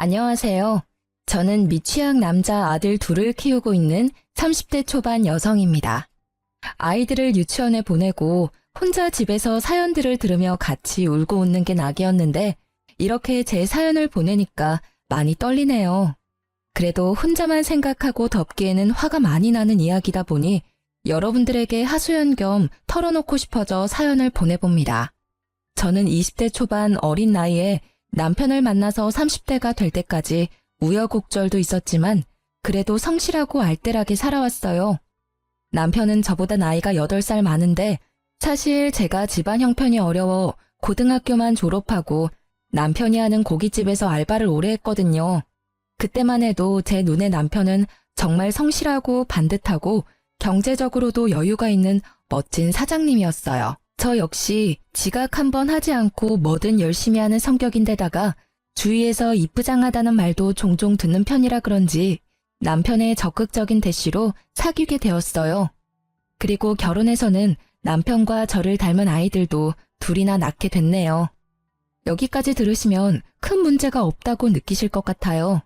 안녕하세요. 저는 미취학 남자 아들 둘을 키우고 있는 30대 초반 여성입니다. 아이들을 유치원에 보내고 혼자 집에서 사연들을 들으며 같이 울고 웃는 게 낙이었는데 이렇게 제 사연을 보내니까 많이 떨리네요. 그래도 혼자만 생각하고 덮기에는 화가 많이 나는 이야기다 보니 여러분들에게 하소연 겸 털어놓고 싶어져 사연을 보내봅니다. 저는 20대 초반 어린 나이에 남편을 만나서 30대가 될 때까지 우여곡절도 있었지만 그래도 성실하고 알뜰하게 살아왔어요. 남편은 저보다 나이가 8살 많은데 사실 제가 집안 형편이 어려워 고등학교만 졸업하고 남편이 하는 고깃집에서 알바를 오래 했거든요. 그때만 해도 제 눈에 남편은 정말 성실하고 반듯하고 경제적으로도 여유가 있는 멋진 사장님이었어요. 저 역시 지각 한번 하지 않고 뭐든 열심히 하는 성격인데다가 주위에서 이쁘장하다는 말도 종종 듣는 편이라 그런지 남편의 적극적인 대시로 사귀게 되었어요. 그리고 결혼해서는 남편과 저를 닮은 아이들도 둘이나 낳게 됐네요. 여기까지 들으시면 큰 문제가 없다고 느끼실 것 같아요.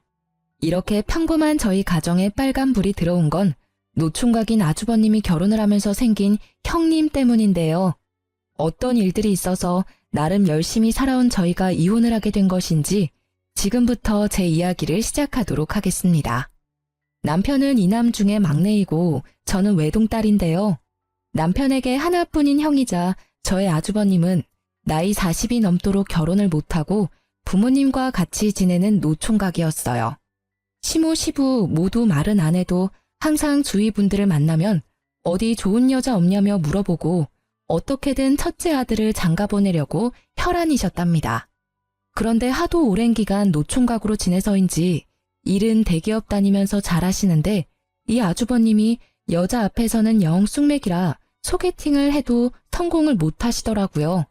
이렇게 평범한 저희 가정에 빨간불이 들어온 건 노총각인 아주버님이 결혼을 하면서 생긴 형님 때문인데요. 어떤 일들이 있어서 나름 열심히 살아온 저희가 이혼을 하게 된 것인지 지금부터 제 이야기를 시작하도록 하겠습니다. 남편은 이남 중에 막내이고 저는 외동딸인데요. 남편에게 하나뿐인 형이자 저의 아주버님은 나이 40이 넘도록 결혼을 못하고 부모님과 같이 지내는 노총각이었어요. 시모 시부 모두 말은 안 해도 항상 주위 분들을 만나면 어디 좋은 여자 없냐며 물어보고 어떻게든 첫째 아들을 장가 보내려고 혈안이셨답니다. 그런데 하도 오랜 기간 노총각으로 지내서인지 일은 대기업 다니면서 잘하시는데 이 아주버님이 여자 앞에서는 영 쑥맥이라 소개팅을 해도 성공을 못 하시더라고요.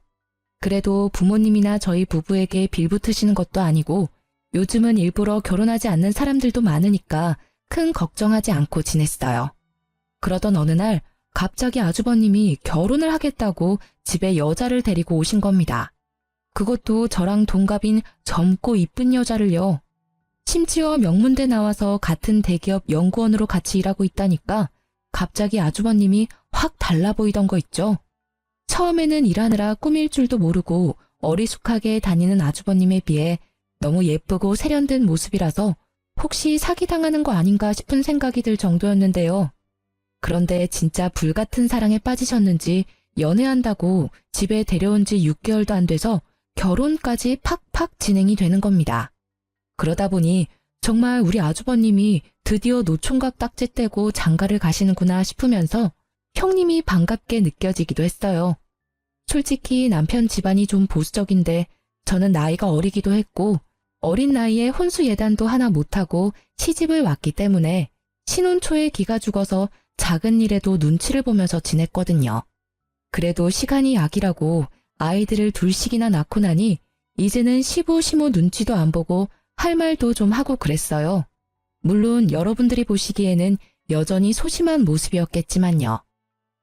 그래도 부모님이나 저희 부부에게 빌붙으시는 것도 아니고 요즘은 일부러 결혼하지 않는 사람들도 많으니까 큰 걱정하지 않고 지냈어요. 그러던 어느 날 갑자기 아주버님이 결혼을 하겠다고 집에 여자를 데리고 오신 겁니다. 그것도 저랑 동갑인 젊고 이쁜 여자를요. 심지어 명문대 나와서 같은 대기업 연구원으로 같이 일하고 있다니까 갑자기 아주버님이 확 달라 보이던 거 있죠. 처음에는 일하느라 꾸밀 줄도 모르고 어리숙하게 다니는 아주버님에 비해 너무 예쁘고 세련된 모습이라서 혹시 사기당하는 거 아닌가 싶은 생각이 들 정도였는데요. 그런데 진짜 불같은 사랑에 빠지셨는지 연애한다고 집에 데려온 지 6개월도 안 돼서 결혼까지 팍팍 진행이 되는 겁니다. 그러다 보니 정말 우리 아주버님이 드디어 노총각 딱지 떼고 장가를 가시는구나 싶으면서 형님이 반갑게 느껴지기도 했어요. 솔직히 남편 집안이 좀 보수적인데 저는 나이가 어리기도 했고 어린 나이에 혼수 예단도 하나 못하고 시집을 왔기 때문에 신혼 초에 기가 죽어서 작은 일에도 눈치를 보면서 지냈거든요. 그래도 시간이 약이라고 아이들을 둘씩이나 낳고 나니 이제는 시부 시모 눈치도 안 보고 할 말도 좀 하고 그랬어요. 물론 여러분들이 보시기에는 여전히 소심한 모습이었겠지만요.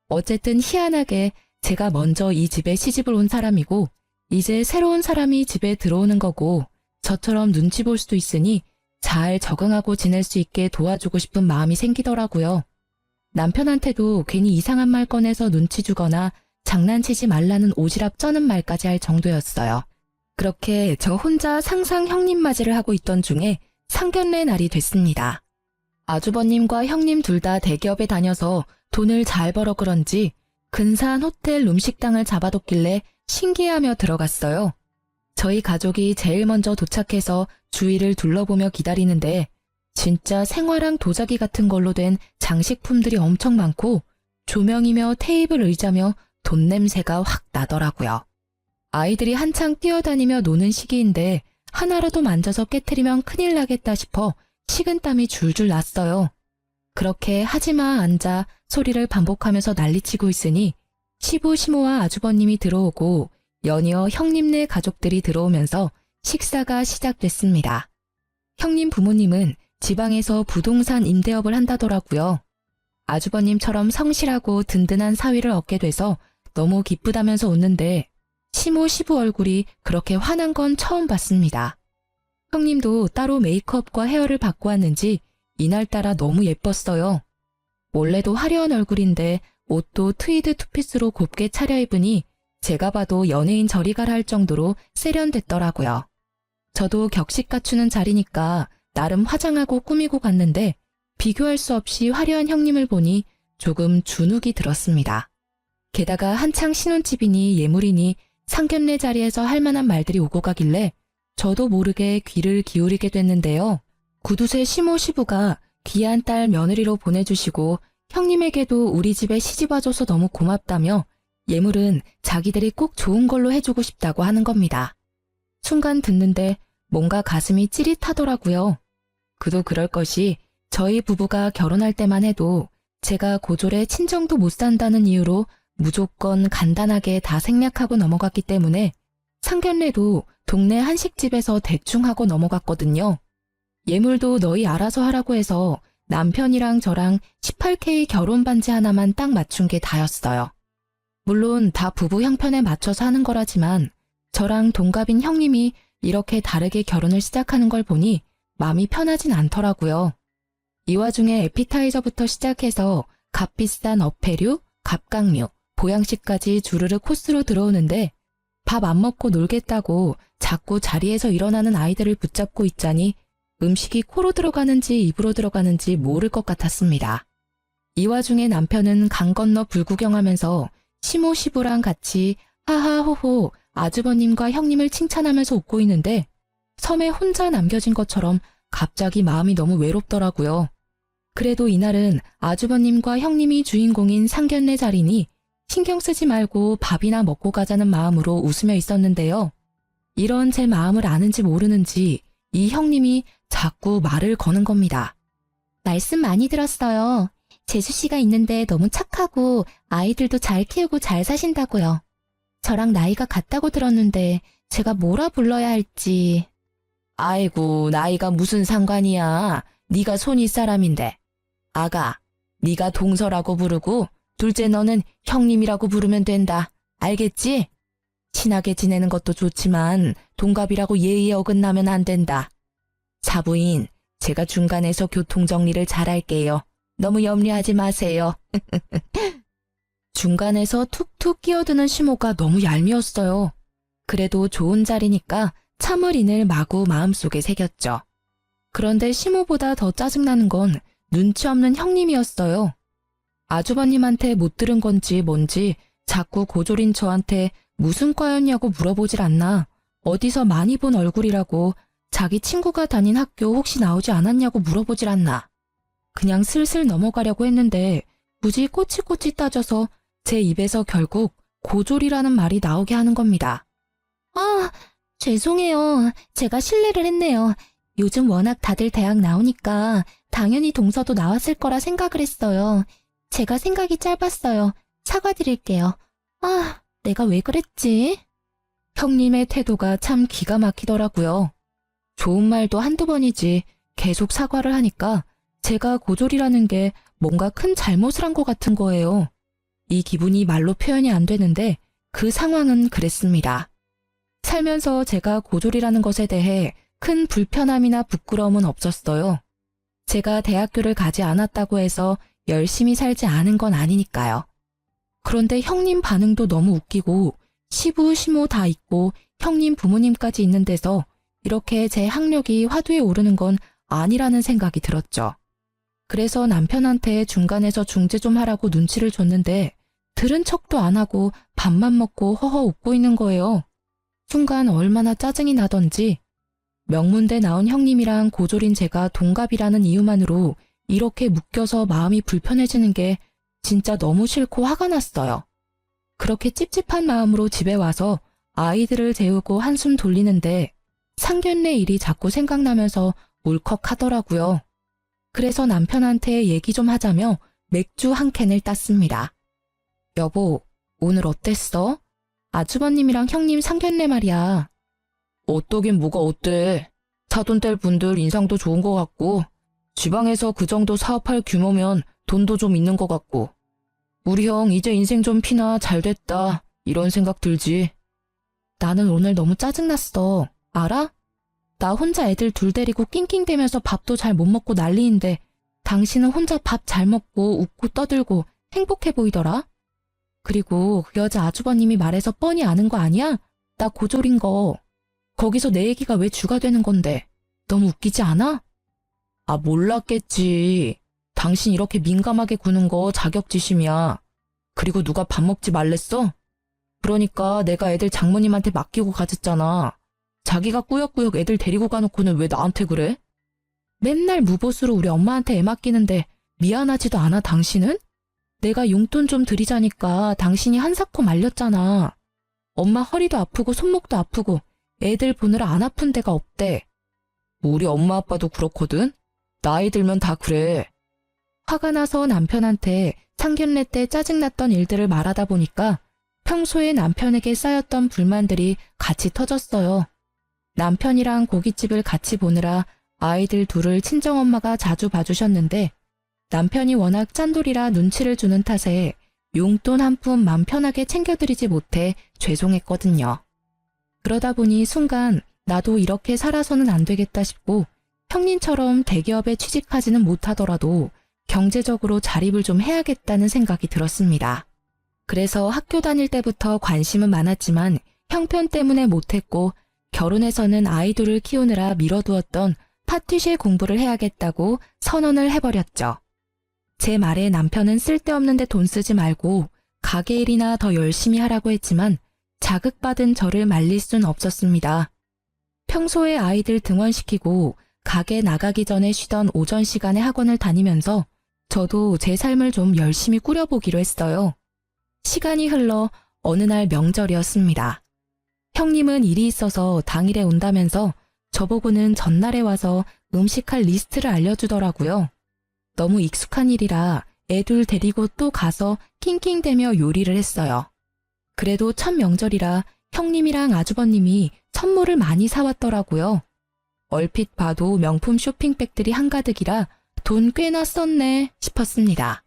어쨌든 희한하게 제가 먼저 이 집에 시집을 온 사람이고 이제 새로운 사람이 집에 들어오는 거고 저처럼 눈치 볼 수도 있으니 잘 적응하고 지낼 수 있게 도와주고 싶은 마음이 생기더라고요. 남편한테도 괜히 이상한 말 꺼내서 눈치 주거나 장난치지 말라는 오지랖 쩌는 말까지 할 정도였어요. 그렇게 저 혼자 상상 형님 맞이를 하고 있던 중에 상견례 날이 됐습니다. 아주버님과 형님 둘 다 대기업에 다녀서 돈을 잘 벌어 그런지 근사한 호텔 룸식당을 잡아뒀길래 신기해하며 들어갔어요. 저희 가족이 제일 먼저 도착해서 주위를 둘러보며 기다리는데 진짜 생화랑 도자기 같은 걸로 된 장식품들이 엄청 많고 조명이며 테이블 의자며 돈 냄새가 확 나더라고요. 아이들이 한창 뛰어다니며 노는 시기인데 하나라도 만져서 깨트리면 큰일 나겠다 싶어 식은땀이 줄줄 났어요. 그렇게 하지마 앉아 소리를 반복하면서 난리치고 있으니 시부 시모와 아주버님이 들어오고 연이어 형님네 가족들이 들어오면서 식사가 시작됐습니다. 형님 부모님은 지방에서 부동산 임대업을 한다더라고요. 아주버님처럼 성실하고 든든한 사위를 얻게 돼서 너무 기쁘다면서 웃는데 시모 시부 얼굴이 그렇게 화난 건 처음 봤습니다. 형님도 따로 메이크업과 헤어를 받고 왔는지 이날따라 너무 예뻤어요. 원래도 화려한 얼굴인데 옷도 트위드 투피스로 곱게 차려입으니 제가 봐도 연예인 저리 가라 할 정도로 세련됐더라고요. 저도 격식 갖추는 자리니까 나름 화장하고 꾸미고 갔는데 비교할 수 없이 화려한 형님을 보니 조금 주눅이 들었습니다. 게다가 한창 신혼집이니 예물이니 상견례 자리에서 할 만한 말들이 오고 가길래 저도 모르게 귀를 기울이게 됐는데요. 구두쇠 시모 시부가 귀한 딸 며느리로 보내주시고 형님에게도 우리 집에 시집와줘서 너무 고맙다며 예물은 자기들이 꼭 좋은 걸로 해주고 싶다고 하는 겁니다. 순간 듣는데 뭔가 가슴이 찌릿하더라고요. 그도 그럴 것이 저희 부부가 결혼할 때만 해도 제가 고졸에 친정도 못 산다는 이유로 무조건 간단하게 다 생략하고 넘어갔기 때문에 상견례도 동네 한식집에서 대충 하고 넘어갔거든요. 예물도 너희 알아서 하라고 해서 남편이랑 저랑 18K 결혼 반지 하나만 딱 맞춘 게 다였어요. 물론 다 부부 형편에 맞춰서 하는 거라지만 저랑 동갑인 형님이 이렇게 다르게 결혼을 시작하는 걸 보니 마음이 편하진 않더라고요. 이 와중에 에피타이저부터 시작해서 값비싼 어패류, 갑각류, 보양식까지 주르르 코스로 들어오는데 밥 안 먹고 놀겠다고 자꾸 자리에서 일어나는 아이들을 붙잡고 있자니 음식이 코로 들어가는지 입으로 들어가는지 모를 것 같았습니다. 이 와중에 남편은 강 건너 불구경하면서 시모시부랑 같이 하하호호 아주버님과 형님을 칭찬하면서 웃고 있는데 섬에 혼자 남겨진 것처럼 갑자기 마음이 너무 외롭더라고요. 그래도 이날은 아주버님과 형님이 주인공인 상견례 자리니 신경 쓰지 말고 밥이나 먹고 가자는 마음으로 웃으며 있었는데요. 이런 제 마음을 아는지 모르는지 이 형님이 자꾸 말을 거는 겁니다. 말씀 많이 들었어요. 재수씨가 있는데 너무 착하고 아이들도 잘 키우고 잘 사신다고요. 저랑 나이가 같다고 들었는데 제가 뭐라 불러야 할지. 아이고, 나이가 무슨 상관이야. 네가 손윗 사람인데. 아가, 네가 동서라고 부르고 둘째 너는 형님이라고 부르면 된다. 알겠지? 친하게 지내는 것도 좋지만 동갑이라고 예의에 어긋나면 안 된다. 사부인, 제가 중간에서 교통정리를 잘할게요. 너무 염려하지 마세요. 중간에서 툭툭 끼어드는 시모가 너무 얄미웠어요. 그래도 좋은 자리니까 참을인을 마구 마음속에 새겼죠. 그런데 시모보다 더 짜증나는 건 눈치 없는 형님이었어요. 아주버님한테 못 들은 건지 뭔지 자꾸 고졸인 저한테 무슨 과였냐고 물어보질 않나, 어디서 많이 본 얼굴이라고 자기 친구가 다닌 학교 혹시 나오지 않았냐고 물어보질 않나. 그냥 슬슬 넘어가려고 했는데 굳이 꼬치꼬치 따져서 제 입에서 결국 고졸이라는 말이 나오게 하는 겁니다. 아, 죄송해요. 제가 실례를 했네요. 요즘 워낙 다들 대학 나오니까 당연히 동서도 나왔을 거라 생각을 했어요. 제가 생각이 짧았어요. 사과드릴게요. 아, 내가 왜 그랬지? 형님의 태도가 참 기가 막히더라고요. 좋은 말도 한두 번이지 계속 사과를 하니까 제가 고졸이라는 게 뭔가 큰 잘못을 한 것 같은 거예요. 이 기분이 말로 표현이 안 되는데 그 상황은 그랬습니다. 살면서 제가 고졸이라는 것에 대해 큰 불편함이나 부끄러움은 없었어요. 제가 대학교를 가지 않았다고 해서 열심히 살지 않은 건 아니니까요. 그런데 형님 반응도 너무 웃기고 시부, 시모 다 있고 형님 부모님까지 있는 데서 이렇게 제 학력이 화두에 오르는 건 아니라는 생각이 들었죠. 그래서 남편한테 중간에서 중재 좀 하라고 눈치를 줬는데 들은 척도 안 하고 밥만 먹고 허허 웃고 있는 거예요. 순간 얼마나 짜증이 나던지 명문대 나온 형님이랑 고졸인 제가 동갑이라는 이유만으로 이렇게 묶여서 마음이 불편해지는 게 진짜 너무 싫고 화가 났어요. 그렇게 찝찝한 마음으로 집에 와서 아이들을 재우고 한숨 돌리는데 상견례 일이 자꾸 생각나면서 울컥하더라고요. 그래서 남편한테 얘기 좀 하자며 맥주 한 캔을 땄습니다. 여보, 오늘 어땠어? 아주버님이랑 형님 상견례 말이야. 어떠긴 뭐가 어때? 사돈 뗄 분들 인상도 좋은 것 같고 지방에서 그 정도 사업할 규모면 돈도 좀 있는 것 같고 우리 형 이제 인생 좀 피나 잘됐다 이런 생각 들지. 나는 오늘 너무 짜증났어. 알아? 나 혼자 애들 둘 데리고 낑낑대면서 밥도 잘 못 먹고 난리인데 당신은 혼자 밥 잘 먹고 웃고 떠들고 행복해 보이더라. 그리고 그 여자 아주버님이 말해서 뻔히 아는 거 아니야? 나 고졸인 거. 거기서 내 얘기가 왜 주가 되는 건데. 너무 웃기지 않아? 아, 몰랐겠지. 당신 이렇게 민감하게 구는 거 자격지심이야. 그리고 누가 밥 먹지 말랬어? 그러니까 내가 애들 장모님한테 맡기고 가졌잖아. 자기가 꾸역꾸역 애들 데리고 가놓고는 왜 나한테 그래? 맨날 무보수로 우리 엄마한테 애 맡기는데 미안하지도 않아 당신은? 내가 용돈 좀 드리자니까 당신이 한사코 말렸잖아. 엄마 허리도 아프고 손목도 아프고 애들 보느라 안 아픈 데가 없대. 우리 엄마 아빠도 그렇거든? 나이 들면 다 그래. 화가 나서 남편한테 상견례 때 짜증났던 일들을 말하다 보니까 평소에 남편에게 쌓였던 불만들이 같이 터졌어요. 남편이랑 고깃집을 같이 보느라 아이들 둘을 친정엄마가 자주 봐주셨는데 남편이 워낙 짠돌이라 눈치를 주는 탓에 용돈 한 푼 맘 편하게 챙겨드리지 못해 죄송했거든요. 그러다 보니 순간 나도 이렇게 살아서는 안 되겠다 싶고 형님처럼 대기업에 취직하지는 못하더라도 경제적으로 자립을 좀 해야겠다는 생각이 들었습니다. 그래서 학교 다닐 때부터 관심은 많았지만 형편 때문에 못했고 결혼해서는 아이들을 키우느라 미뤄두었던 파티쉐 공부를 해야겠다고 선언을 해버렸죠. 제 말에 남편은 쓸데없는 데 돈 쓰지 말고 가게 일이나 더 열심히 하라고 했지만 자극받은 저를 말릴 순 없었습니다. 평소에 아이들 등원시키고 가게 나가기 전에 쉬던 오전 시간에 학원을 다니면서 저도 제 삶을 좀 열심히 꾸려보기로 했어요. 시간이 흘러 어느 날 명절이었습니다. 형님은 일이 있어서 당일에 온다면서 저보고는 전날에 와서 음식할 리스트를 알려주더라고요. 너무 익숙한 일이라 애들 데리고 또 가서 낑낑대며 요리를 했어요. 그래도 첫 명절이라 형님이랑 아주버님이 선물을 많이 사왔더라고요. 얼핏 봐도 명품 쇼핑백들이 한가득이라 돈 꽤나 썼네 싶었습니다.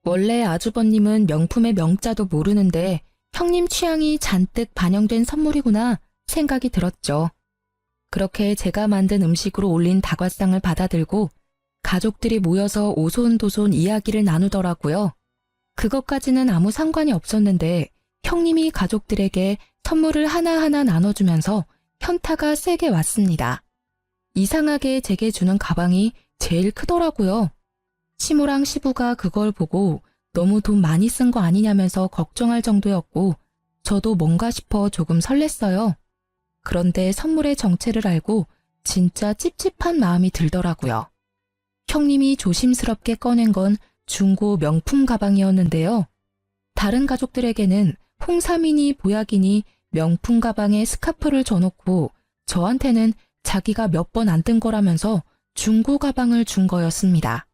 원래 아주버님은 명품의 명자도 모르는데 형님 취향이 잔뜩 반영된 선물이구나 생각이 들었죠. 그렇게 제가 만든 음식으로 올린 다과상을 받아들고 가족들이 모여서 오손도손 이야기를 나누더라고요. 그것까지는 아무 상관이 없었는데 형님이 가족들에게 선물을 하나하나 나눠주면서 현타가 세게 왔습니다. 이상하게 제게 주는 가방이 제일 크더라고요. 시모랑 시부가 그걸 보고 너무 돈 많이 쓴 거 아니냐면서 걱정할 정도였고 저도 뭔가 싶어 조금 설렜어요. 그런데 선물의 정체를 알고 진짜 찝찝한 마음이 들더라고요. 형님이 조심스럽게 꺼낸 건 중고 명품 가방이었는데요. 다른 가족들에게는 홍삼이니 보약이니 명품 가방에 스카프를 줘놓고 저한테는 자기가 몇 번 안 뜬 거라면서 중고 가방을 준 거였습니다.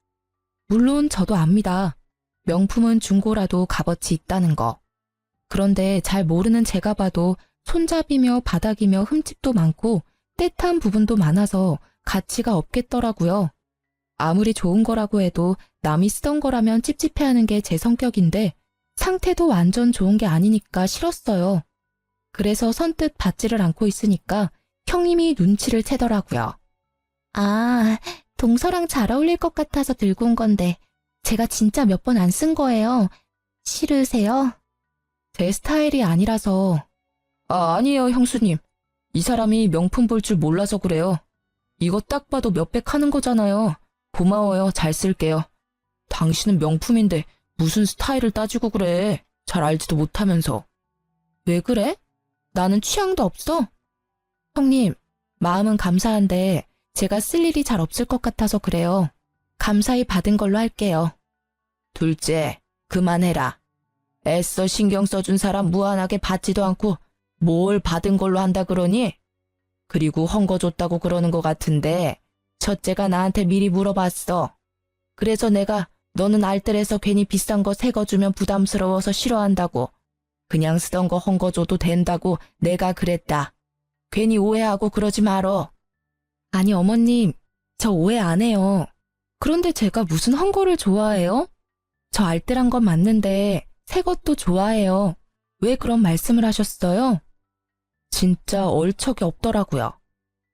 물론 저도 압니다. 명품은 중고라도 값어치 있다는 거. 그런데 잘 모르는 제가 봐도 손잡이며 바닥이며 흠집도 많고 떼탄 부분도 많아서 가치가 없겠더라고요. 아무리 좋은 거라고 해도 남이 쓰던 거라면 찝찝해하는 게 제 성격인데 상태도 완전 좋은 게 아니니까 싫었어요. 그래서 선뜻 받지를 않고 있으니까 형님이 눈치를 채더라고요. 아, 동서랑 잘 어울릴 것 같아서 들고 온 건데 제가 진짜 몇 번 안 쓴 거예요. 싫으세요? 제 스타일이 아니라서. 아니에요, 형수님. 이 사람이 명품 볼 줄 몰라서 그래요. 이거 딱 봐도 몇백 하는 거잖아요. 고마워요. 잘 쓸게요. 당신은 명품인데 무슨 스타일을 따지고 그래. 잘 알지도 못하면서. 왜 그래? 나는 취향도 없어. 형님, 마음은 감사한데 제가 쓸 일이 잘 없을 것 같아서 그래요. 감사히 받은 걸로 할게요. 둘째, 그만해라. 애써 신경 써준 사람 무한하게 받지도 않고 뭘 받은 걸로 한다 그러니? 그리고 헝거 줬다고 그러는 것 같은데 첫째가 나한테 미리 물어봤어. 그래서 내가 너는 알뜰해서 괜히 비싼 거 새 거 주면 부담스러워서 싫어한다고. 그냥 쓰던 거 헝거 줘도 된다고 내가 그랬다. 괜히 오해하고 그러지 말어. 아니 어머님, 저 오해 안 해요. 그런데 제가 무슨 헝거를 좋아해요? 저 알뜰한 건 맞는데 새 것도 좋아해요. 왜 그런 말씀을 하셨어요? 진짜 얼척이 없더라고요.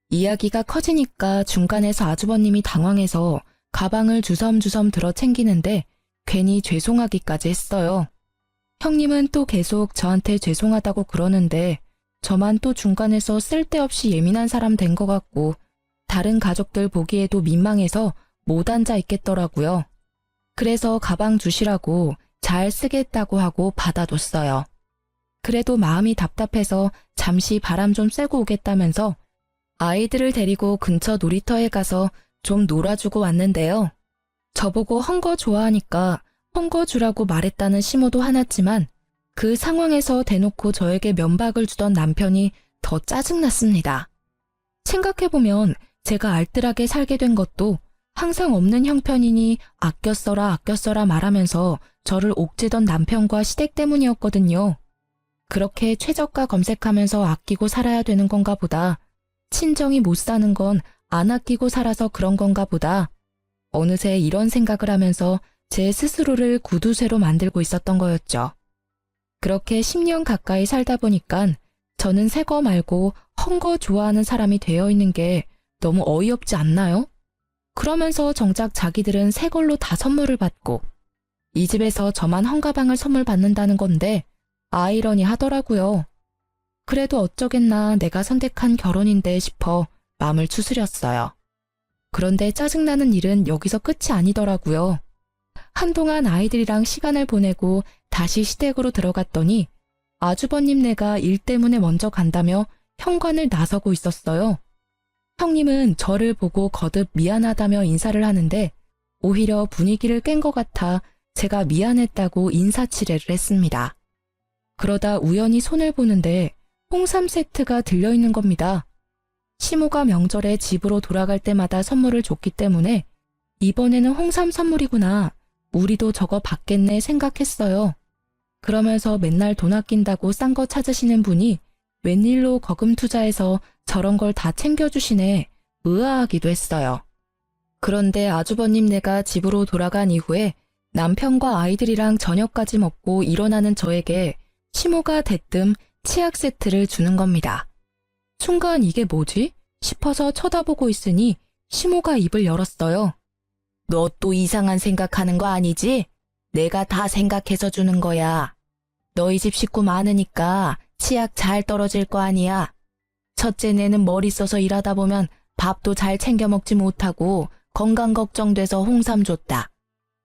이야기가 커지니까 중간에서 아주버님이 당황해서 가방을 주섬주섬 들어 챙기는데 괜히 죄송하기까지 했어요. 형님은 또 계속 저한테 죄송하다고 그러는데 저만 또 중간에서 쓸데없이 예민한 사람 된 것 같고 다른 가족들 보기에도 민망해서 못 앉아 있겠더라고요. 그래서 가방 주시라고 잘 쓰겠다고 하고 받아뒀어요. 그래도 마음이 답답해서 잠시 바람 좀 쐬고 오겠다면서 아이들을 데리고 근처 놀이터에 가서 좀 놀아주고 왔는데요. 저보고 헝거 좋아하니까 헝거 주라고 말했다는 심호도 화났지만 그 상황에서 대놓고 저에게 면박을 주던 남편이 더 짜증났습니다. 생각해보면 제가 알뜰하게 살게 된 것도 항상 없는 형편이니 아껴 써라 말하면서 저를 옥죄던 남편과 시댁 때문이었거든요. 그렇게 최저가 검색하면서 아끼고 살아야 되는 건가 보다. 친정이 못 사는 건 안 아끼고 살아서 그런 건가 보다. 어느새 이런 생각을 하면서 제 스스로를 구두쇠로 만들고 있었던 거였죠. 그렇게 10년 가까이 살다 보니까 저는 새 거 말고 헝거 좋아하는 사람이 되어 있는 게 너무 어이없지 않나요? 그러면서 정작 자기들은 새 걸로 다 선물을 받고 이 집에서 저만 헝가방을 선물 받는다는 건데 아이러니 하더라고요. 그래도 어쩌겠나 내가 선택한 결혼인데 싶어 마음을 추스렸어요. 그런데 짜증나는 일은 여기서 끝이 아니더라고요. 한동안 아이들이랑 시간을 보내고 다시 시댁으로 들어갔더니 아주버님네가 일 때문에 먼저 간다며 현관을 나서고 있었어요. 형님은 저를 보고 거듭 미안하다며 인사를 하는데 오히려 분위기를 깬 것 같아 제가 미안했다고 인사치레를 했습니다. 그러다 우연히 손을 보는데 홍삼 세트가 들려있는 겁니다. 시모가 명절에 집으로 돌아갈 때마다 선물을 줬기 때문에 이번에는 홍삼 선물이구나. 우리도 저거 받겠네 생각했어요. 그러면서 맨날 돈 아낀다고 싼 거 찾으시는 분이 웬일로 거금 투자해서 저런 걸 다 챙겨주시네 의아하기도 했어요. 그런데 아주버님네가 집으로 돌아간 이후에 남편과 아이들이랑 저녁까지 먹고 일어나는 저에게 시모가 대뜸 치약 세트를 주는 겁니다. 순간 이게 뭐지? 싶어서 쳐다보고 있으니 시모가 입을 열었어요. 너 또 이상한 생각하는 거 아니지? 내가 다 생각해서 주는 거야. 너희 집 식구 많으니까 치약 잘 떨어질 거 아니야. 첫째 내는 머리 써서 일하다 보면 밥도 잘 챙겨 먹지 못하고 건강 걱정돼서 홍삼 줬다.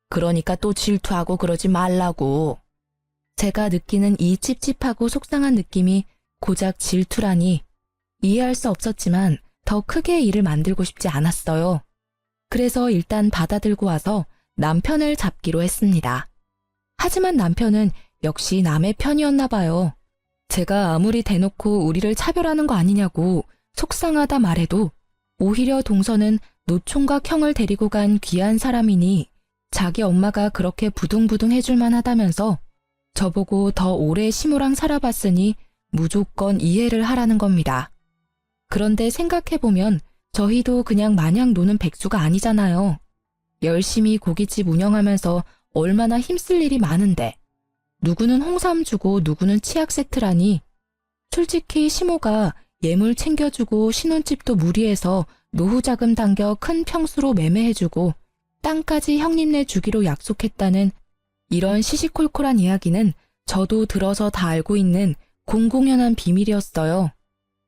그러니까 또 질투하고 그러지 말라고. 제가 느끼는 이 찝찝하고 속상한 느낌이 고작 질투라니 이해할 수 없었지만 더 크게 일을 만들고 싶지 않았어요. 그래서 일단 받아들고 와서 남편을 잡기로 했습니다. 하지만 남편은 역시 남의 편이었나 봐요. 제가 아무리 대놓고 우리를 차별하는 거 아니냐고 속상하다 말해도 오히려 동서는 노총각 형을 데리고 간 귀한 사람이니 자기 엄마가 그렇게 부둥부둥 해줄만 하다면서 저보고 더 오래 시모랑 살아봤으니 무조건 이해를 하라는 겁니다. 그런데 생각해보면 저희도 그냥 마냥 노는 백수가 아니잖아요. 열심히 고깃집 운영하면서 얼마나 힘쓸 일이 많은데 누구는 홍삼 주고 누구는 치약 세트라니. 솔직히 시모가 예물 챙겨주고 신혼집도 무리해서 노후자금 당겨 큰 평수로 매매해주고 땅까지 형님네 주기로 약속했다는 이런 시시콜콜한 이야기는 저도 들어서 다 알고 있는 공공연한 비밀이었어요.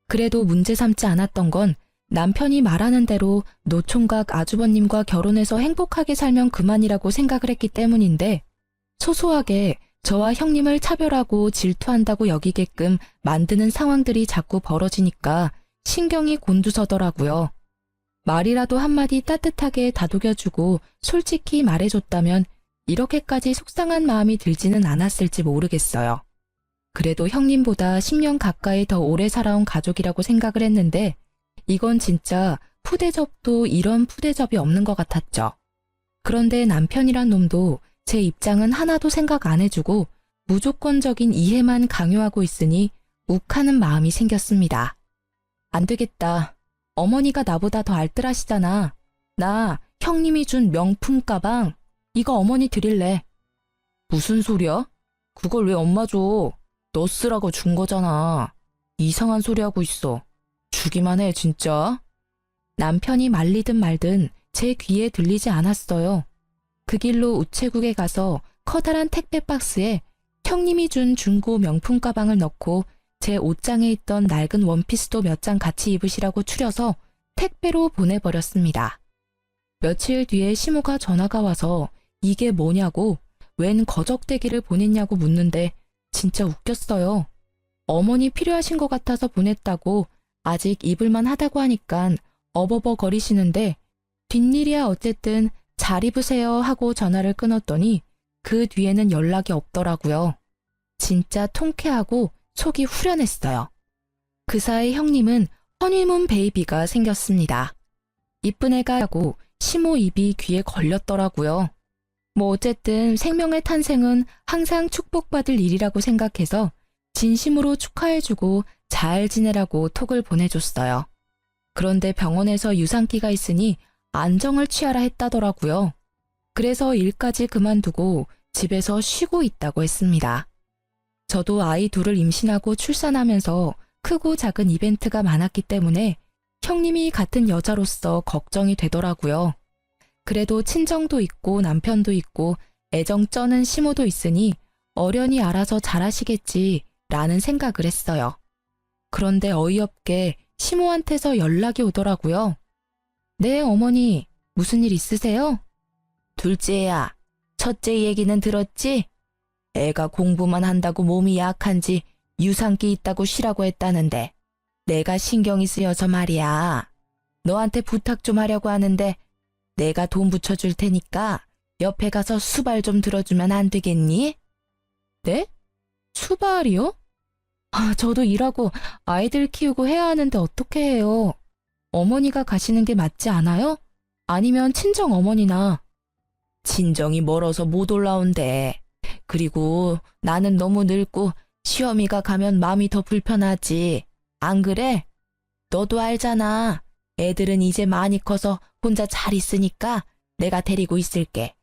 그래도 문제 삼지 않았던 건 남편이 말하는 대로 노총각 아주버님과 결혼해서 행복하게 살면 그만이라고 생각을 했기 때문인데 소소하게 저와 형님을 차별하고 질투한다고 여기게끔 만드는 상황들이 자꾸 벌어지니까 신경이 곤두서더라고요. 말이라도 한마디 따뜻하게 다독여주고 솔직히 말해줬다면 이렇게까지 속상한 마음이 들지는 않았을지 모르겠어요. 그래도 형님보다 10년 가까이 더 오래 살아온 가족이라고 생각을 했는데 이건 진짜 푸대접도 이런 푸대접이 없는 것 같았죠. 그런데 남편이란 놈도 제 입장은 하나도 생각 안 해주고 무조건적인 이해만 강요하고 있으니 욱하는 마음이 생겼습니다. 안 되겠다. 어머니가 나보다 더 알뜰하시잖아. 나 형님이 준 명품 가방 이거 어머니 드릴래. 무슨 소리야? 그걸 왜 엄마 줘? 너 쓰라고 준 거잖아. 이상한 소리 하고 있어. 주기만 해 진짜. 남편이 말리든 말든 제 귀에 들리지 않았어요. 그 길로 우체국에 가서 커다란 택배 박스에 형님이 준 중고 명품 가방을 넣고 제 옷장에 있던 낡은 원피스도 몇 장 같이 입으시라고 추려서 택배로 보내버렸습니다. 며칠 뒤에 시모가 전화가 와서 이게 뭐냐고 웬 거적대기를 보냈냐고 묻는데 진짜 웃겼어요. 어머니 필요하신 것 같아서 보냈다고 아직 입을만 하다고 하니깐 어버버 거리시는데 뒷일이야 어쨌든 잘 입으세요 하고 전화를 끊었더니 그 뒤에는 연락이 없더라고요. 진짜 통쾌하고 속이 후련했어요. 그 사이 형님은 허니문 베이비가 생겼습니다. 이쁜 애가 하고 시모 입이 귀에 걸렸더라고요. 뭐 어쨌든 생명의 탄생은 항상 축복받을 일이라고 생각해서 진심으로 축하해주고 잘 지내라고 톡을 보내줬어요. 그런데 병원에서 유산기가 있으니 안정을 취하라 했다더라고요. 그래서 일까지 그만두고 집에서 쉬고 있다고 했습니다. 저도 아이 둘을 임신하고 출산하면서 크고 작은 이벤트가 많았기 때문에 형님이 같은 여자로서 걱정이 되더라고요. 그래도 친정도 있고 남편도 있고 애정 쩌는 시모도 있으니 어련히 알아서 잘하시겠지 라는 생각을 했어요. 그런데 어이없게 시모한테서 연락이 오더라고요. 네, 어머니, 무슨 일 있으세요? 둘째야, 첫째 얘기는 들었지? 애가 공부만 한다고 몸이 약한지 유산기 있다고 쉬라고 했다는데 내가 신경이 쓰여서 말이야. 너한테 부탁 좀 하려고 하는데 내가 돈 붙여줄 테니까 옆에 가서 수발 좀 들어주면 안 되겠니? 네? 수발이요? 저도 일하고 아이들 키우고 해야 하는데 어떻게 해요? 어머니가 가시는 게 맞지 않아요? 아니면 친정 어머니나. 친정이 멀어서 못 올라온대. 그리고 나는 너무 늙고 시어미가 가면 마음이 더 불편하지. 안 그래? 너도 알잖아. 애들은 이제 많이 커서 혼자 잘 있으니까 내가 데리고 있을게.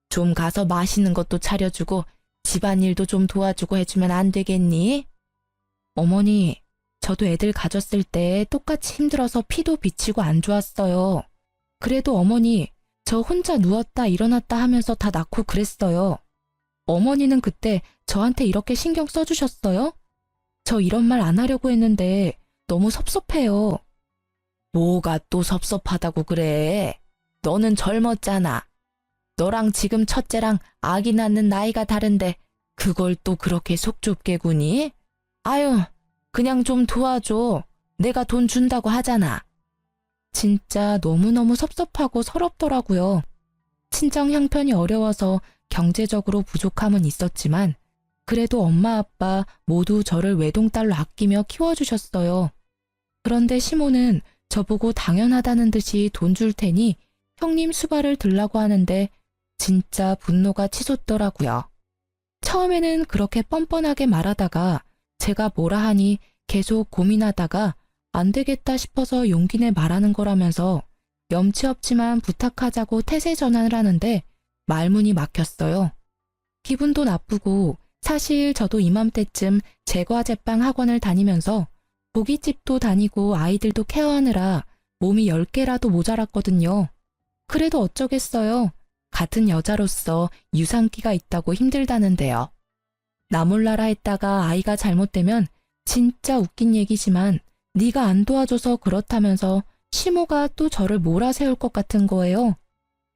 좀 가서 맛있는 것도 차려주고 집안일도 좀 도와주고 해주면 안 되겠니? 어머니, 저도 애들 가졌을 때 똑같이 힘들어서 피도 비치고 안 좋았어요. 그래도 어머니, 저 혼자 누웠다 일어났다 하면서 다 낳고 그랬어요. 어머니는 그때 저한테 이렇게 신경 써주셨어요? 저 이런 말 안 하려고 했는데 너무 섭섭해요. 뭐가 또 섭섭하다고 그래? 너는 젊었잖아. 너랑 지금 첫째랑 아기 낳는 나이가 다른데 그걸 또 그렇게 속 좁게 구니? 아유, 그냥 좀 도와줘. 내가 돈 준다고 하잖아. 진짜 너무너무 섭섭하고 서럽더라고요. 친정 형편이 어려워서 경제적으로 부족함은 있었지만 그래도 엄마 아빠 모두 저를 외동딸로 아끼며 키워주셨어요. 그런데 시모는 저보고 당연하다는 듯이 돈 줄 테니 형님 수발을 들라고 하는데 진짜 분노가 치솟더라고요. 처음에는 그렇게 뻔뻔하게 말하다가 제가 뭐라 하니 계속 고민하다가 안 되겠다 싶어서 용기 내 말하는 거라면서 염치 없지만 부탁하자고 태세 전환을 하는데 말문이 막혔어요. 기분도 나쁘고 사실 저도 이맘때쯤 제과제빵 학원을 다니면서 고깃집도 다니고 아이들도 케어하느라 몸이 10개라도 모자랐거든요. 그래도 어쩌겠어요. 같은 여자로서 유산기가 있다고 힘들다는데요. 나 몰라라 했다가 아이가 잘못되면 진짜 웃긴 얘기지만 네가 안 도와줘서 그렇다면서 시모가 또 저를 몰아세울 것 같은 거예요.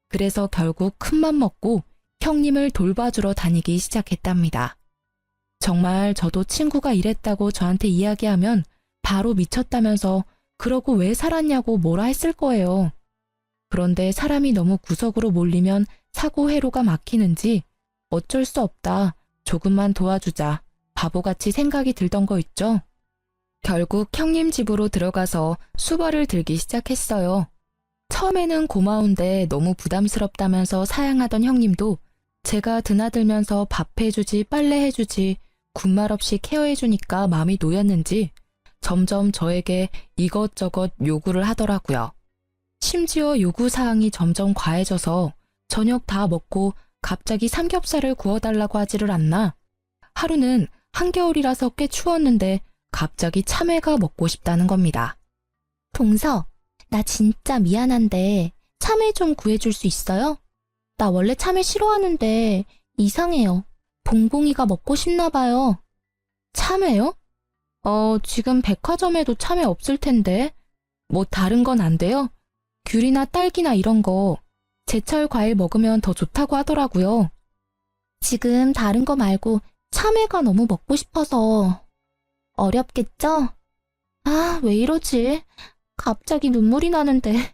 그래서 결국 큰맘 먹고 형님을 돌봐주러 다니기 시작했답니다. 정말 저도 친구가 이랬다고 저한테 이야기하면 바로 미쳤다면서 그러고 왜 살았냐고 뭐라 했을 거예요. 그런데 사람이 너무 구석으로 몰리면 사고 회로가 막히는지 어쩔 수 없다. 조금만 도와주자. 바보같이 생각이 들던 거 있죠. 결국 형님 집으로 들어가서 수발을 들기 시작했어요. 처음에는 고마운데 너무 부담스럽다면서 사양하던 형님도 제가 드나들면서 밥 해주지 빨래 해주지 군말 없이 케어해주니까 마음이 놓였는지 점점 저에게 이것저것 요구를 하더라고요. 심지어 요구사항이 점점 과해져서 저녁 다 먹고 갑자기 삼겹살을 구워달라고 하지를 않나. 하루는 한겨울이라서 꽤 추웠는데 갑자기 참외가 먹고 싶다는 겁니다. 동서, 나 진짜 미안한데 참외 좀 구해줄 수 있어요? 나 원래 참외 싫어하는데 이상해요. 봉봉이가 먹고 싶나 봐요. 참외요? 지금 백화점에도 참외 없을 텐데. 뭐 다른 건 안 돼요? 귤이나 딸기나 이런 거. 제철 과일 먹으면 더 좋다고 하더라고요. 지금 다른 거 말고 참외가 너무 먹고 싶어서. 어렵겠죠? 아, 왜 이러지? 갑자기 눈물이 나는데.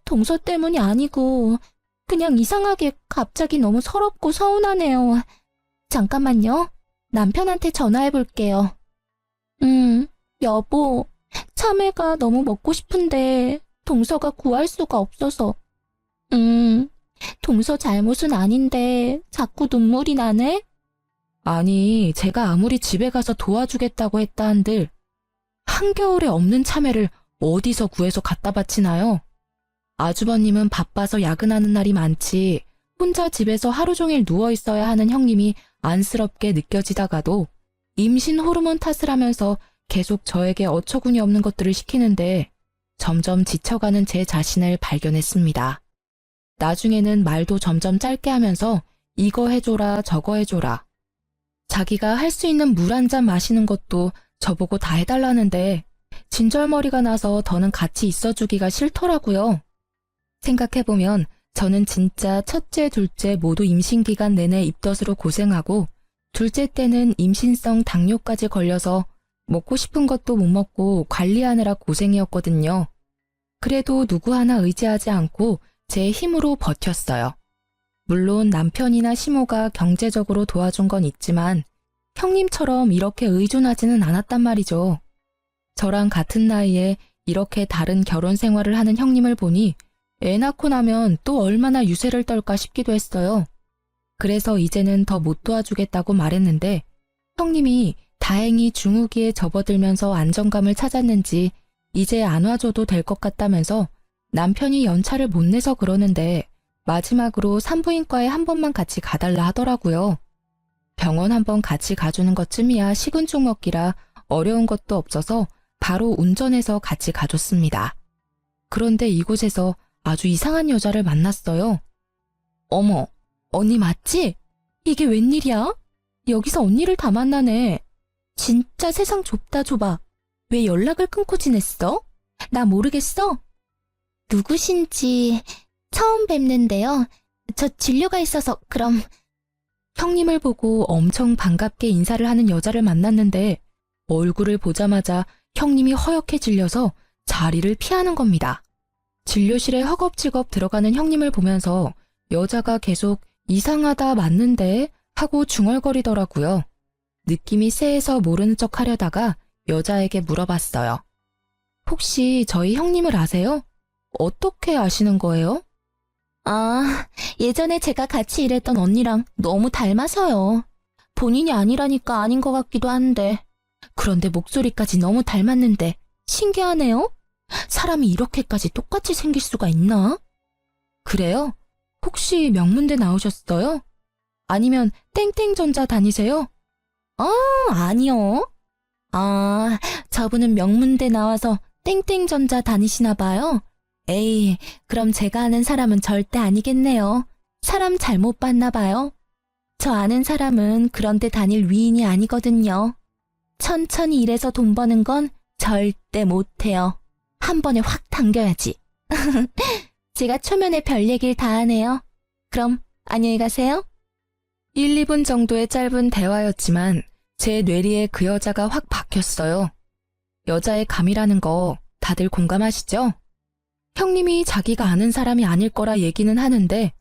동서 때문이 아니고 그냥 이상하게 갑자기 너무 서럽고 서운하네요. 잠깐만요. 남편한테 전화해 볼게요. 여보, 참외가 너무 먹고 싶은데 동서가 구할 수가 없어서. 동서 잘못은 아닌데 자꾸 눈물이 나네? 아니, 제가 아무리 집에 가서 도와주겠다고 했다 한들 한겨울에 없는 참외를 어디서 구해서 갖다 바치나요? 아주버님은 바빠서 야근하는 날이 많지 혼자 집에서 하루 종일 누워 있어야 하는 형님이 안쓰럽게 느껴지다가도 임신 호르몬 탓을 하면서 계속 저에게 어처구니 없는 것들을 시키는데 점점 지쳐가는 제 자신을 발견했습니다. 나중에는 말도 점점 짧게 하면서 이거 해줘라 저거 해줘라. 자기가 할 수 있는 물 한 잔 마시는 것도 저보고 다 해달라는데 진절머리가 나서 더는 같이 있어주기가 싫더라고요. 생각해보면 저는 진짜 첫째, 둘째 모두 임신기간 내내 입덧으로 고생하고 둘째 때는 임신성 당뇨까지 걸려서 먹고 싶은 것도 못 먹고 관리하느라 고생이었거든요. 그래도 누구 하나 의지하지 않고 제 힘으로 버텼어요. 물론 남편이나 시모가 경제적으로 도와준 건 있지만 형님처럼 이렇게 의존하지는 않았단 말이죠. 저랑 같은 나이에 이렇게 다른 결혼 생활을 하는 형님을 보니 애 낳고 나면 또 얼마나 유세를 떨까 싶기도 했어요. 그래서 이제는 더 못 도와주겠다고 말했는데 형님이 다행히 중후기에 접어들면서 안정감을 찾았는지 이제 안 와줘도 될 것 같다면서 남편이 연차를 못 내서 그러는데 마지막으로 산부인과에 한 번만 같이 가달라 하더라고요. 병원 한 번 같이 가주는 것쯤이야 식은 죽 먹기라 어려운 것도 없어서 바로 운전해서 같이 가줬습니다. 그런데 이곳에서 아주 이상한 여자를 만났어요. 어머, 언니 맞지? 이게 웬일이야? 여기서 언니를 다 만나네. 진짜 세상 좁다 좁아. 왜 연락을 끊고 지냈어? 나 모르겠어? 누구신지 처음 뵙는데요. 저 진료가 있어서 그럼. 형님을 보고 엄청 반갑게 인사를 하는 여자를 만났는데 얼굴을 보자마자 형님이 허옇게 질려서 자리를 피하는 겁니다. 진료실에 허겁지겁 들어가는 형님을 보면서 여자가 계속 이상하다 맞는데 하고 중얼거리더라고요. 느낌이 쎄해서 모르는 척 하려다가 여자에게 물어봤어요. 혹시 저희 형님을 아세요? 어떻게 아시는 거예요? 아, 예전에 제가 같이 일했던 언니랑 너무 닮아서요. 본인이 아니라니까 아닌 것 같기도 한데. 그런데 목소리까지 너무 닮았는데 신기하네요. 사람이 이렇게까지 똑같이 생길 수가 있나? 그래요? 혹시 명문대 나오셨어요? 아니면 땡땡전자 다니세요? 아니요. 아, 저분은 명문대 나와서 땡땡전자 다니시나 봐요. 에이, 그럼 제가 아는 사람은 절대 아니겠네요. 사람 잘못 봤나 봐요. 저 아는 사람은 그런데 다닐 위인이 아니거든요. 천천히 일해서 돈 버는 건 절대 못해요. 한 번에 확 당겨야지. 제가 초면에 별 얘기를 다 하네요. 그럼 안녕히 가세요. 1, 2분 정도의 짧은 대화였지만 제 뇌리에 그 여자가 확 박혔어요. 여자의 감이라는 거 다들 공감하시죠? 형님이 자기가 아는 사람이 아닐 거라 얘기는 하는데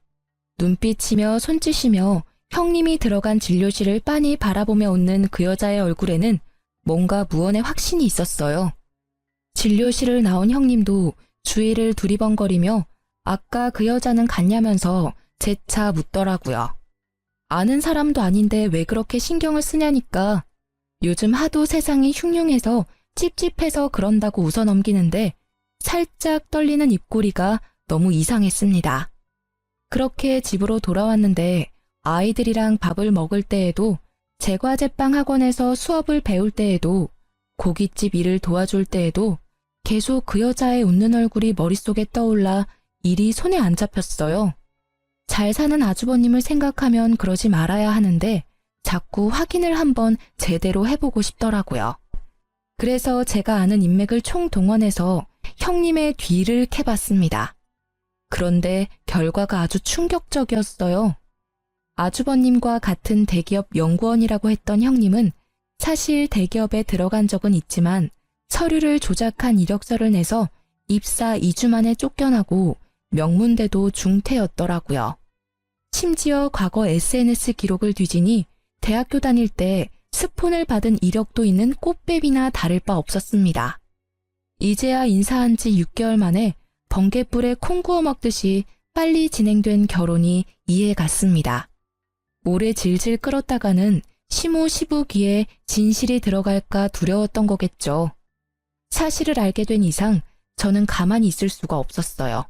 눈빛이며 손짓이며 형님이 들어간 진료실을 빤히 바라보며 웃는 그 여자의 얼굴에는 뭔가 무언의 확신이 있었어요. 진료실을 나온 형님도 주위를 두리번거리며 아까 그 여자는 갔냐면서 재차 묻더라고요. 아는 사람도 아닌데 왜 그렇게 신경을 쓰냐니까 요즘 하도 세상이 흉흉해서 찝찝해서 그런다고 웃어넘기는데 살짝 떨리는 입꼬리가 너무 이상했습니다. 그렇게 집으로 돌아왔는데 아이들이랑 밥을 먹을 때에도 제과제빵 학원에서 수업을 배울 때에도 고깃집 일을 도와줄 때에도 계속 그 여자의 웃는 얼굴이 머릿속에 떠올라 일이 손에 안 잡혔어요. 잘 사는 아주버님을 생각하면 그러지 말아야 하는데 자꾸 확인을 한번 제대로 해보고 싶더라고요. 그래서 제가 아는 인맥을 총동원해서 형님의 뒤를 캐봤습니다. 그런데 결과가 아주 충격적이었어요. 아주버님과 같은 대기업 연구원이라고 했던 형님은 사실 대기업에 들어간 적은 있지만 서류를 조작한 이력서를 내서 입사 2주 만에 쫓겨나고 명문대도 중퇴였더라고요. 심지어 과거 SNS 기록을 뒤지니 대학교 다닐 때 스폰을 받은 이력도 있는 꽃뱀이나 다를 바 없었습니다. 이제야 인사한 지 6개월 만에 번갯불에 콩 구워 먹듯이 빨리 진행된 결혼이 이해 갔습니다. 오래 질질 끌었다가는 시모시부기에 진실이 들어갈까 두려웠던 거겠죠. 사실을 알게 된 이상 저는 가만히 있을 수가 없었어요.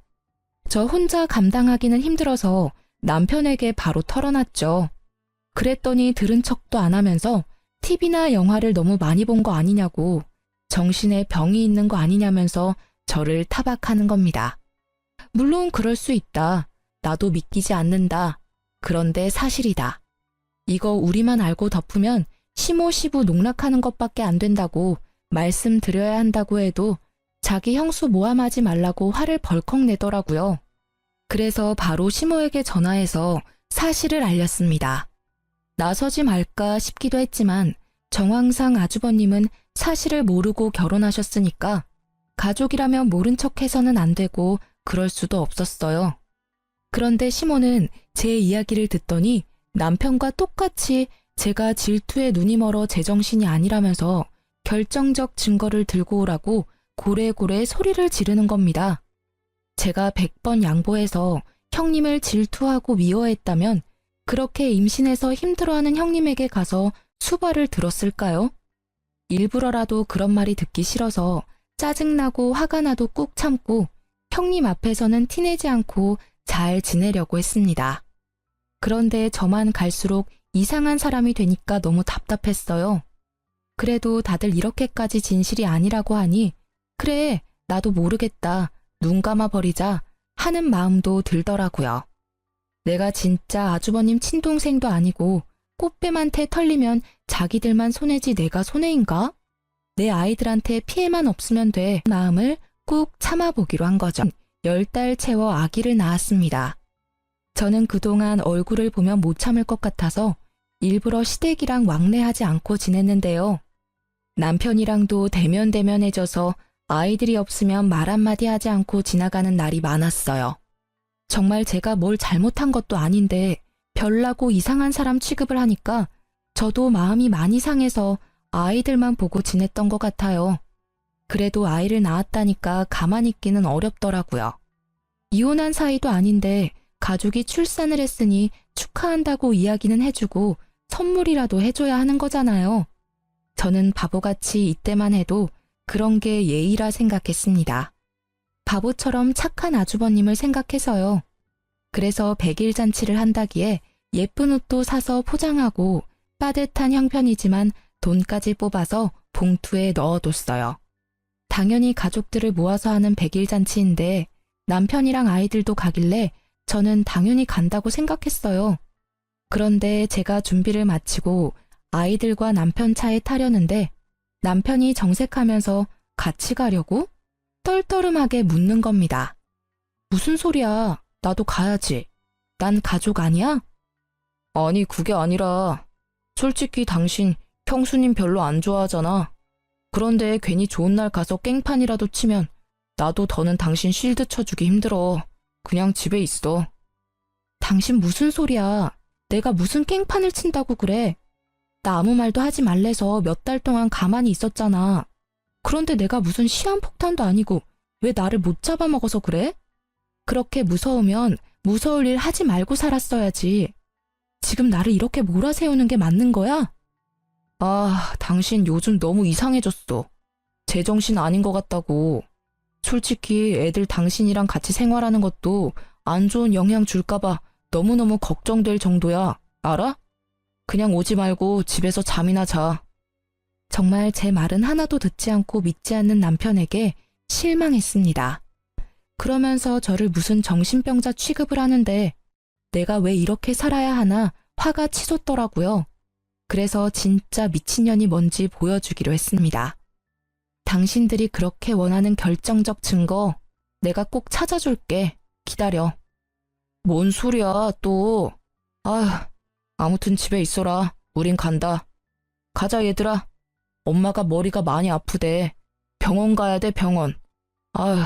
저 혼자 감당하기는 힘들어서 남편에게 바로 털어놨죠. 그랬더니 들은 척도 안 하면서 TV나 영화를 너무 많이 본 거 아니냐고, 정신에 병이 있는 거 아니냐면서 저를 타박하는 겁니다. 물론 그럴 수 있다. 나도 믿기지 않는다. 그런데 사실이다. 이거 우리만 알고 덮으면 시모시부 농락하는 것밖에 안 된다고 말씀드려야 한다고 해도 자기 형수 모함하지 말라고 화를 벌컥 내더라고요. 그래서 바로 시모에게 전화해서 사실을 알렸습니다. 나서지 말까 싶기도 했지만 정황상 아주버님은 사실을 모르고 결혼하셨으니까 가족이라면 모른 척해서는 안 되고 그럴 수도 없었어요. 그런데 시모는 제 이야기를 듣더니 남편과 똑같이 제가 질투에 눈이 멀어 제정신이 아니라면서 결정적 증거를 들고 오라고 고래고래 소리를 지르는 겁니다. 제가 100번 양보해서 형님을 질투하고 미워했다면 그렇게 임신해서 힘들어하는 형님에게 가서 수발을 들었을까요? 일부러라도 그런 말이 듣기 싫어서 짜증나고 화가 나도 꾹 참고 형님 앞에서는 티내지 않고 잘 지내려고 했습니다. 그런데 저만 갈수록 이상한 사람이 되니까 너무 답답했어요. 그래도 다들 이렇게까지 진실이 아니라고 하니 그래, 나도 모르겠다, 눈 감아 버리자 하는 마음도 들더라고요. 내가 진짜 아주버님 친동생도 아니고 꽃뱀한테 털리면 자기들만 손해지 내가 손해인가? 내 아이들한테 피해만 없으면 돼 마음을 꾹 참아보기로 한 거죠. 10달 채워 아기를 낳았습니다. 저는 그동안 얼굴을 보면 못 참을 것 같아서 일부러 시댁이랑 왕래하지 않고 지냈는데요. 남편이랑도 대면대면해져서 아이들이 없으면 말 한마디 하지 않고 지나가는 날이 많았어요. 정말 제가 뭘 잘못한 것도 아닌데 별나고 이상한 사람 취급을 하니까 저도 마음이 많이 상해서 아이들만 보고 지냈던 것 같아요. 그래도 아이를 낳았다니까 가만히 있기는 어렵더라고요. 이혼한 사이도 아닌데 가족이 출산을 했으니 축하한다고 이야기는 해주고 선물이라도 해줘야 하는 거잖아요. 저는 바보같이 이때만 해도 그런 게 예의라 생각했습니다. 바보처럼 착한 아주버님을 생각해서요. 그래서 100일 잔치를 한다기에 예쁜 옷도 사서 포장하고 빠듯한 형편이지만 돈까지 뽑아서 봉투에 넣어뒀어요. 당연히 가족들을 모아서 하는 100일 잔치인데 남편이랑 아이들도 가길래 저는 당연히 간다고 생각했어요. 그런데 제가 준비를 마치고 아이들과 남편 차에 타려는데 남편이 정색하면서 같이 가려고? 떨떠름하게 묻는 겁니다. 무슨 소리야? 나도 가야지. 난 가족 아니야? 아니, 그게 아니라 솔직히 당신 형수님 별로 안 좋아하잖아. 그런데 괜히 좋은 날 가서 깽판이라도 치면 나도 더는 당신 실드 쳐주기 힘들어. 그냥 집에 있어. 당신 무슨 소리야? 내가 무슨 깽판을 친다고 그래? 나 아무 말도 하지 말래서 몇 달 동안 가만히 있었잖아. 그런데 내가 무슨 시한폭탄도 아니고 왜 나를 못 잡아먹어서 그래? 그렇게 무서우면 무서울 일 하지 말고 살았어야지. 지금 나를 이렇게 몰아세우는 게 맞는 거야? 아, 당신 요즘 너무 이상해졌어. 제정신 아닌 것 같다고. 솔직히 애들 당신이랑 같이 생활하는 것도 안 좋은 영향 줄까봐 너무너무 걱정될 정도야. 알아? 그냥 오지 말고 집에서 잠이나 자. 정말 제 말은 하나도 듣지 않고 믿지 않는 남편에게 실망했습니다. 그러면서 저를 무슨 정신병자 취급을 하는데 내가 왜 이렇게 살아야 하나 화가 치솟더라고요. 그래서 진짜 미친년이 뭔지 보여주기로 했습니다. 당신들이 그렇게 원하는 결정적 증거 내가 꼭 찾아줄게. 기다려. 뭔 소리야 또. 아휴, 아무튼 집에 있어라. 우린 간다. 가자 얘들아. 엄마가 머리가 많이 아프대. 병원 가야 돼 병원. 아휴.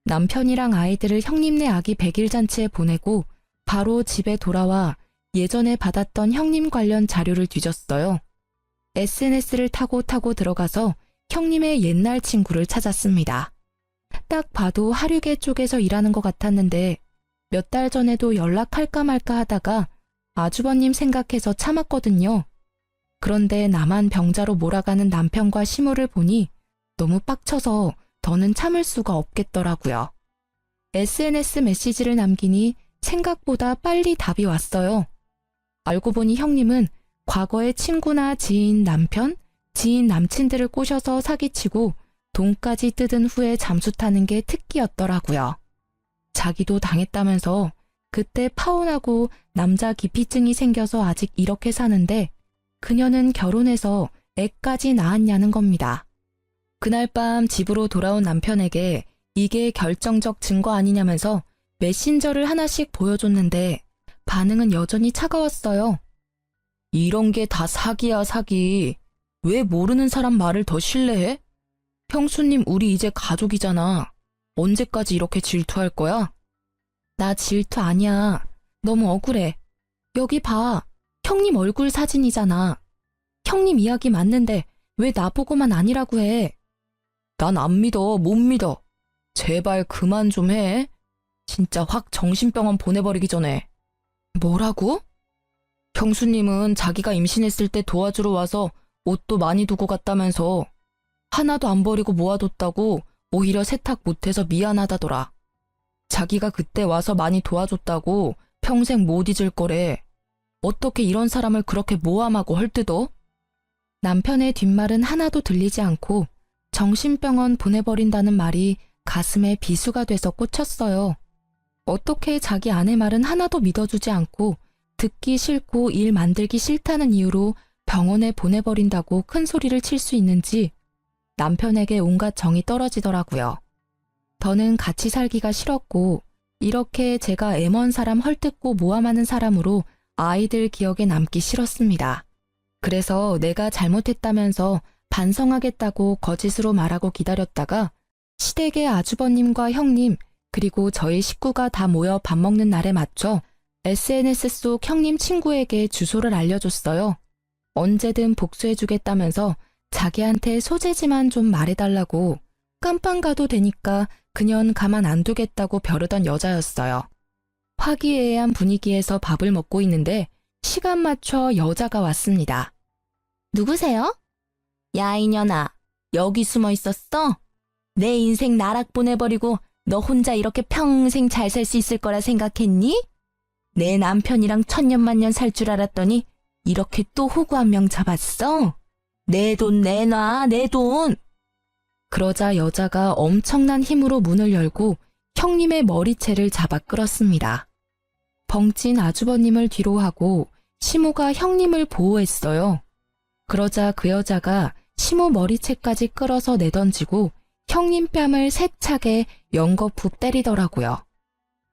남편이랑 아이들을 형님네 아기 100일 잔치에 보내고 바로 집에 돌아와 예전에 받았던 형님 관련 자료를 뒤졌어요. SNS를 타고 들어가서 형님의 옛날 친구를 찾았습니다. 딱 봐도 하류계 쪽에서 일하는 것 같았는데 몇 달 전에도 연락할까 말까 하다가 아주버님 생각해서 참았거든요. 그런데 나만 병자로 몰아가는 남편과 시모를 보니 너무 빡쳐서 더는 참을 수가 없겠더라고요. SNS 메시지를 남기니 생각보다 빨리 답이 왔어요. 알고 보니 형님은 과거의 친구나 지인 남편, 지인 남친들을 꼬셔서 사기치고 돈까지 뜯은 후에 잠수 타는 게 특기였더라고요. 자기도 당했다면서 그때 파혼하고 남자 기피증이 생겨서 아직 이렇게 사는데 그녀는 결혼해서 애까지 낳았냐는 겁니다. 그날 밤 집으로 돌아온 남편에게 이게 결정적 증거 아니냐면서 메신저를 하나씩 보여줬는데 반응은 여전히 차가웠어요. 이런 게 다 사기야 사기. 왜 모르는 사람 말을 더 신뢰해? 형수님 우리 이제 가족이잖아. 언제까지 이렇게 질투할 거야? 나 질투 아니야. 너무 억울해. 여기 봐. 형님 얼굴 사진이잖아. 형님 이야기 맞는데 왜 나보고만 아니라고 해? 난 안 믿어. 못 믿어. 제발 그만 좀 해. 진짜 확 정신병원 보내버리기 전에. 뭐라고? 형수님은 자기가 임신했을 때 도와주러 와서 옷도 많이 두고 갔다면서 하나도 안 버리고 모아뒀다고 오히려 세탁 못해서 미안하다더라. 자기가 그때 와서 많이 도와줬다고 평생 못 잊을 거래. 어떻게 이런 사람을 그렇게 모함하고 헐뜯어? 남편의 뒷말은 하나도 들리지 않고 정신병원 보내버린다는 말이 가슴에 비수가 돼서 꽂혔어요. 어떻게 자기 아내 말은 하나도 믿어주지 않고 듣기 싫고 일 만들기 싫다는 이유로 병원에 보내버린다고 큰 소리를 칠 수 있는지 남편에게 온갖 정이 떨어지더라고요. 더는 같이 살기가 싫었고 이렇게 제가 애먼 사람 헐뜯고 모함하는 사람으로 아이들 기억에 남기 싫었습니다. 그래서 내가 잘못했다면서 반성하겠다고 거짓으로 말하고 기다렸다가 시댁의 아주버님과 형님 그리고 저희 식구가 다 모여 밥 먹는 날에 맞춰 SNS 속 형님 친구에게 주소를 알려줬어요. 언제든 복수해주겠다면서 자기한테 소재지만 좀 말해달라고. 깜빵 가도 되니까 그년 가만 안 두겠다고 벼르던 여자였어요. 화기애애한 분위기에서 밥을 먹고 있는데 시간 맞춰 여자가 왔습니다. 누구세요? 야 이년아, 여기 숨어 있었어? 내 인생 나락 보내버리고 너 혼자 이렇게 평생 잘 살 수 있을 거라 생각했니? 내 남편이랑 천년만년 살 줄 알았더니 이렇게 또 호구 한 명 잡았어? 내 돈 내놔, 내 돈! 그러자 여자가 엄청난 힘으로 문을 열고 형님의 머리채를 잡아 끌었습니다. 벙찐 아주버님을 뒤로 하고 시모가 형님을 보호했어요. 그러자 그 여자가 시모 머리채까지 끌어서 내던지고 형님 뺨을 세차게 연거푸 때리더라고요.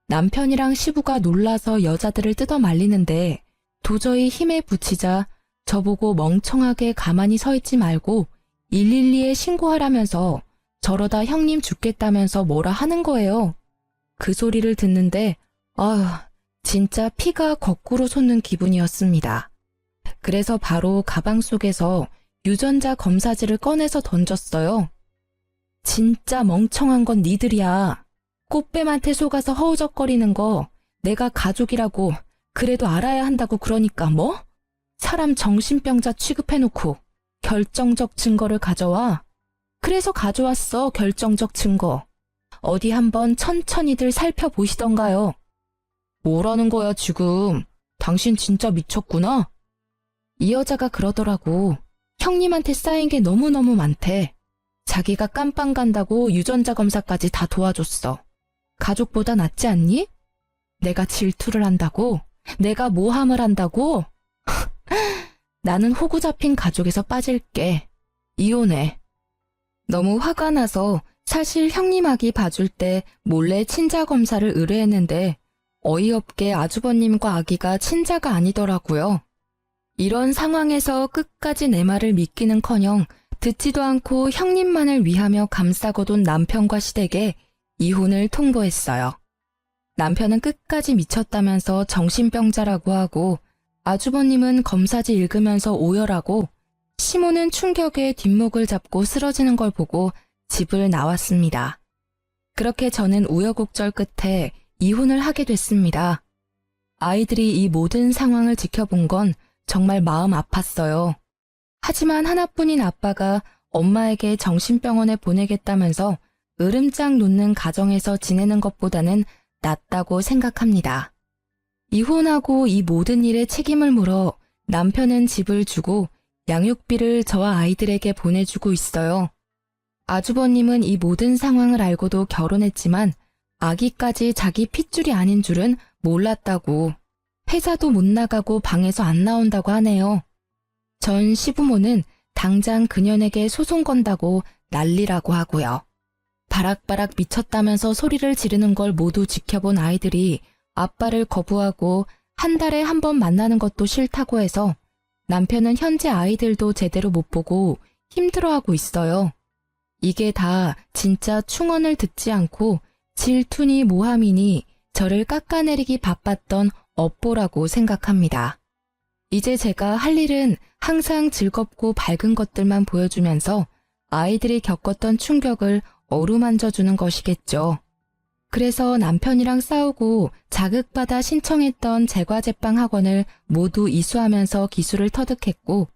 남편이랑 시부가 놀라서 여자들을 뜯어 말리는데 도저히 힘에 부치자 저보고 멍청하게 가만히 서 있지 말고 112에 신고하라면서 저러다 형님 죽겠다면서 뭐라 하는 거예요. 그 소리를 듣는데 아휴 진짜 피가 거꾸로 솟는 기분이었습니다. 그래서 바로 가방 속에서 유전자 검사지를 꺼내서 던졌어요. 진짜 멍청한 건 니들이야. 꽃뱀한테 속아서 허우적거리는 거 내가 가족이라고 그래도 알아야 한다고 그러니까 뭐? 사람 정신병자 취급해놓고 결정적 증거를 가져와. 그래서 가져왔어 결정적 증거. 어디 한번 천천히들 살펴보시던가요. 뭐라는 거야 지금. 당신 진짜 미쳤구나. 이 여자가 그러더라고. 형님한테 쌓인 게 너무너무 많대. 자기가 깜빵 간다고 유전자 검사까지 다 도와줬어. 가족보다 낫지 않니? 내가 질투를 한다고? 내가 모함을 한다고? 나는 호구 잡힌 가족에서 빠질게. 이혼해. 너무 화가 나서 사실 형님 아기 봐줄 때 몰래 친자 검사를 의뢰했는데 어이없게 아주버님과 아기가 친자가 아니더라고요. 이런 상황에서 끝까지 내 말을 믿기는커녕 듣지도 않고 형님만을 위하며 감싸고돈 남편과 시댁에 이혼을 통보했어요. 남편은 끝까지 미쳤다면서 정신병자라고 하고 아주버님은 검사지 읽으면서 오열하고 시모는 충격에 뒷목을 잡고 쓰러지는 걸 보고 집을 나왔습니다. 그렇게 저는 우여곡절 끝에 이혼을 하게 됐습니다. 아이들이 이 모든 상황을 지켜본 건 정말 마음 아팠어요. 하지만 하나뿐인 아빠가 엄마에게 정신병원에 보내겠다면서 으름장 놓는 가정에서 지내는 것보다는 낫다고 생각합니다. 이혼하고 이 모든 일에 책임을 물어 남편은 집을 주고 양육비를 저와 아이들에게 보내주고 있어요. 아주버님은 이 모든 상황을 알고도 결혼했지만 아기까지 자기 핏줄이 아닌 줄은 몰랐다고, 회사도 못 나가고 방에서 안 나온다고 하네요. 전 시부모는 당장 그년에게 소송 건다고 난리라고 하고요. 바락바락 미쳤다면서 소리를 지르는 걸 모두 지켜본 아이들이 아빠를 거부하고 한 달에 한 번 만나는 것도 싫다고 해서 남편은 현재 아이들도 제대로 못 보고 힘들어하고 있어요. 이게 다 진짜 충언을 듣지 않고 질투니 모함이니 저를 깎아내리기 바빴던 업보라고 생각합니다. 이제 제가 할 일은 항상 즐겁고 밝은 것들만 보여주면서 아이들이 겪었던 충격을 어루만져주는 것이겠죠. 그래서 남편이랑 싸우고 자극받아 신청했던 제과제빵 학원을 모두 이수하면서 기술을 터득했고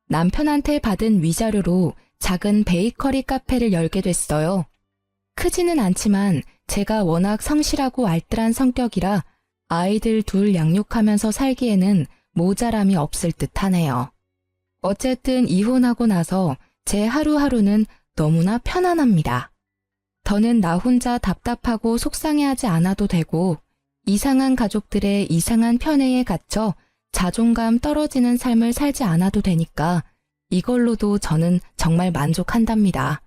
남편한테 받은 위자료로 작은 베이커리 카페를 열게 됐어요. 크지는 않지만 제가 워낙 성실하고 알뜰한 성격이라 아이들 둘 양육하면서 살기에는 모자람이 없을 듯하네요. 어쨌든 이혼하고 나서 제 하루하루는 너무나 편안합니다. 더는 나 혼자 답답하고 속상해하지 않아도 되고 이상한 가족들의 이상한 편애에 갇혀 자존감 떨어지는 삶을 살지 않아도 되니까 이걸로도 저는 정말 만족한답니다.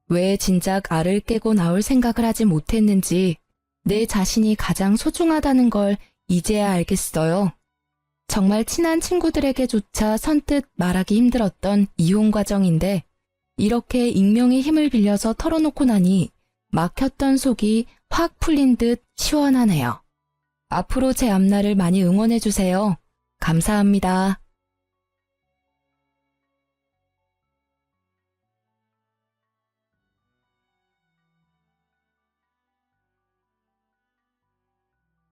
왜 진작 알을 깨고 나올 생각을 하지 못했는지 내 자신이 가장 소중하다는 걸 이제야 알겠어요. 정말 친한 친구들에게조차 선뜻 말하기 힘들었던 이혼 과정인데 이렇게 익명의 힘을 빌려서 털어놓고 나니 막혔던 속이 확 풀린 듯 시원하네요. 앞으로 제 앞날을 많이 응원해주세요. 감사합니다.